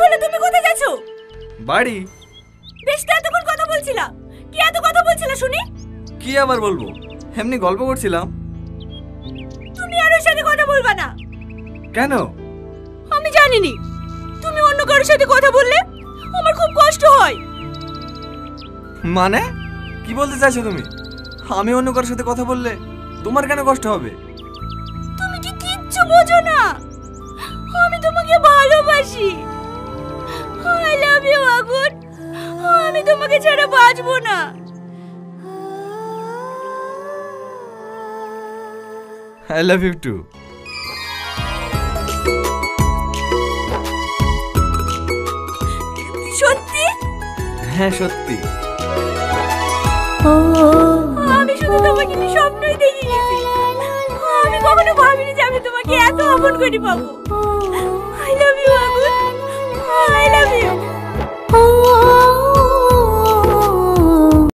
হলো, তুমি কোথায় যাচ্ছো? বাড়ি। বেশ তো এতক্ষণ কথা বলছিলা, কি এত কথা বলছিলা শুনি? কি আবার বলবো, এমনি গল্প করছিলাম। তুমি আর ওর সাথে কথা বলবা না। কেন? আমি জানিনি, তুমি অন্য কারোর সাথে কথা বললে আমার খুব কষ্ট হয়। মানে কি বলতে চাইছো তুমি? আমি অন্য কারোর সাথে কথা বললে তোমার কেন কষ্ট হবে? তুমি কি কিচ্ছু বোঝো না? আমি তোমাকে ভালোবাসি। আই লাভ ইউ আগুন। আমি তোমাকে ছাড়া বাঁচবো না। I love you too. সত্যি? হ্যাঁ সত্যি। আমি শুধু তোমাকে কি স্বপ্নই দেখে গেছি। আমি কখনো ভাবিনি যে আমি তোমাকে এত আপন করে পাবো।